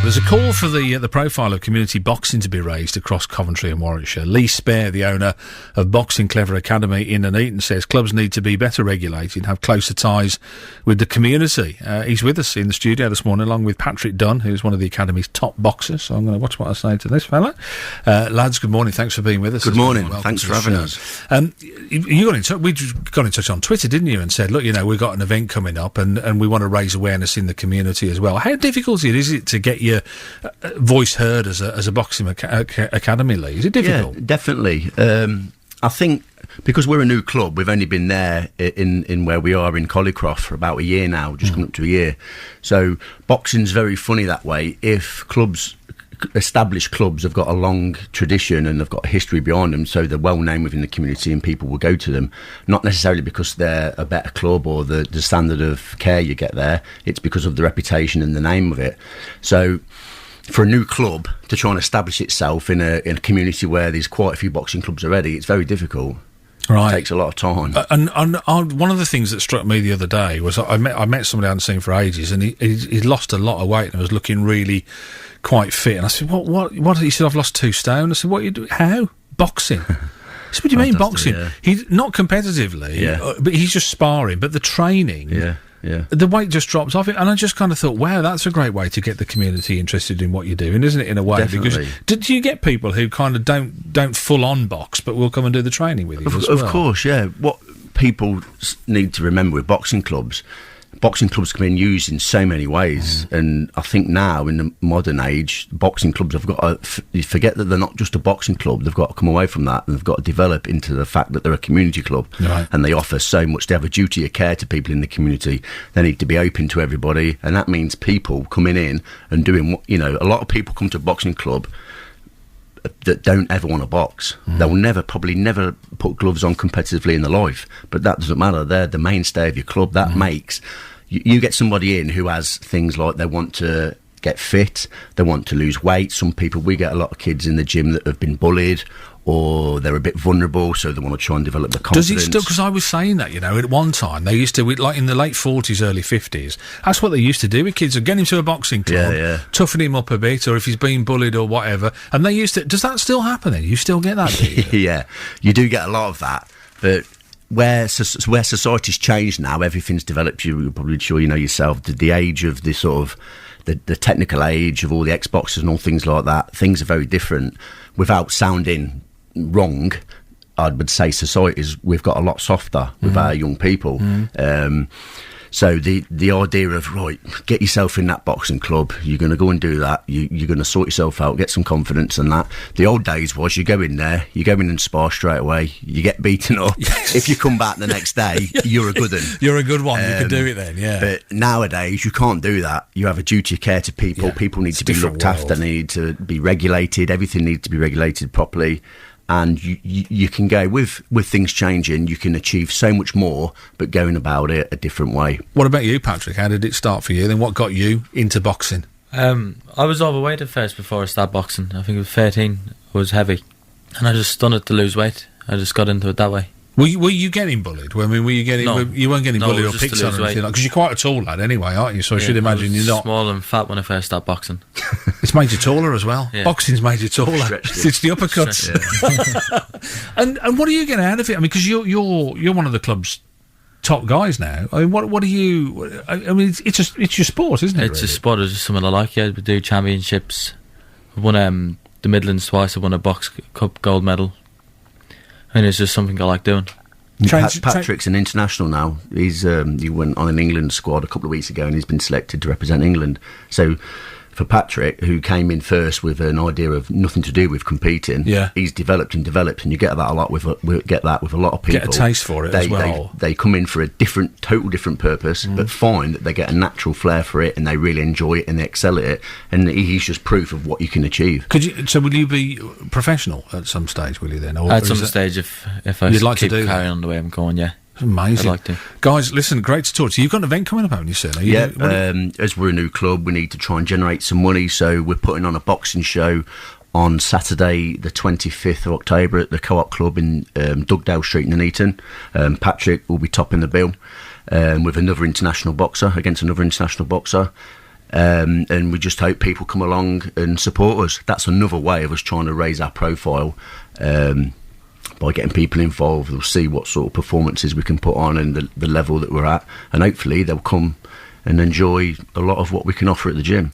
There's a call for the profile of community boxing to be raised across Coventry and Warwickshire. Lee Spare, the owner of Boxing Clever Academy in Nuneaton, says clubs need to be better regulated and have closer ties with the community. He's with us in the studio this morning, along with Patrick Dunn, who's one of the Academy's top boxers. So I'm going to watch what I say to this fella. Lads, good morning. Thanks for being with us. Good morning. Thanks for having us. You got in touch. We got in touch on Twitter, didn't you? And said, look, we've got an event coming up, and we want to raise awareness in the community as well. How difficult is it to get your voice heard as a boxing academy, Lee? Is it difficult? Yeah, definitely. I think because we're a new club, we've only been there in where we are in Collycroft for about a year now, just coming up to a year. So boxing's very funny that way. If established clubs have got a long tradition and they've got a history behind them, so they're well known within the community and people will go to them, not necessarily because they're a better club or the standard of care you get there. It's because of the reputation and the name of it. So for a new club to try and establish itself in a community where there's quite a few boxing clubs already, it's very difficult. Right. It takes a lot of time. And one of the things that struck me the other day was I met somebody I hadn't seen for ages, and he'd lost a lot of weight and was looking really quite fit. And I said, what? He said, I've lost 2 stone. I said, what are you doing? How? Boxing. I said, what do you mean boxing? Yeah. He's not competitively, but he's just sparring. But the training, the weight just drops off it. And I just kind of thought, wow, that's a great way to get the community interested in what you're doing, isn't it, in a way? Definitely. Because do you get people who kind of don't full on box, but will come and do the training with you as well? Of course, yeah. What people need to remember with boxing clubs can be used in so many ways, and I think now in the modern age, boxing clubs have got to forget that they're not just a boxing club. They've got to come away from that, and they've got to develop into the fact that they're a community club, and they offer so much. They have a duty of care to people in the community. They need to be open to everybody, and that means people coming in and doing what, a lot of people come to a boxing club that don't ever want to box. They'll probably never put gloves on competitively in their life, but that doesn't matter. They're the mainstay of your club. That makes you get somebody in who has things like they want to get fit, they want to lose weight. We get a lot of kids in the gym that have been bullied, or they're a bit vulnerable, so they want to try and develop the confidence. Does it still? Because I was saying that, at one time they used to, like in the late 40s, early 50s, that's what they used to do with kids. They'd get him to a boxing club, toughen him up a bit, or if he's been bullied or whatever, and they used to. Does that still happen then? You still get that, do you? Yeah, you do get a lot of that, but where society's changed now, everything's developed. You're probably sure you know yourself, the age of the sort of the technical age of all the Xboxes and all things like that, things are very different. Without sounding wrong, I would say we've got a lot softer with our young people. So the idea of, right, get yourself in that boxing club, you're going to go and do that, you're going to sort yourself out, get some confidence and that. The old days was you go in there, you go in and spar straight away, you get beaten up. If you come back the next day, you're a good one. You're a good one, you can do it then, yeah. But nowadays, you can't do that. You have a duty of care to people. Yeah. People need to be looked after, they need to be regulated, everything needs to be regulated properly. And you can go, with things changing, you can achieve so much more, but going about it a different way. What about you, Patrick? How did it start for you? Then what got you into boxing? I was overweight at first before I started boxing. I think at 13 I was heavy, and I just done it to lose weight. I just got into it that way. Were you getting bullied? I mean, you weren't getting bullied or picked on or anything? Because you're quite a tall lad anyway, aren't you? So I should imagine you're not small and fat when I first started boxing. It's made you taller as well. Yeah. Boxing's made you taller. It's the uppercuts. And what are you getting out of it? I mean, because you're one of the club's top guys now. I mean, what are you? I mean, it's your sport, isn't it? It's a sport. It's just something I like. Yeah, we do championships. I won the Midlands twice. I won a box cup gold medal. And it's just something I like doing. Patrick's an international now. He went on an England squad a couple of weeks ago, and he's been selected to represent England. So for Patrick, who came in first with an idea of nothing to do with competing, he's developed, and you get that a lot with a lot of people. Get a taste for it as well. They come in for a total different purpose, but find that they get a natural flair for it, and they really enjoy it, and they excel at it. And he's just proof of what you can achieve. So will you be professional at some stage? Will you then? Or at some stage, if I keep carrying on the way I'm going, yeah. Amazing. I'd like to. Guys, listen, great to talk to you. You've got an event coming up, haven't you, sir? As we're a new club, we need to try and generate some money, so we're putting on a boxing show on Saturday the 25th of October at the Co-op Club in Dugdale Street, Nuneaton. Patrick will be topping the bill with another international boxer, against another international boxer. and we just hope people come along and support us. That's another way of us trying to raise our profile, by getting people involved. We'll see what sort of performances we can put on and the level that we're at, and hopefully they'll come and enjoy a lot of what we can offer at the gym.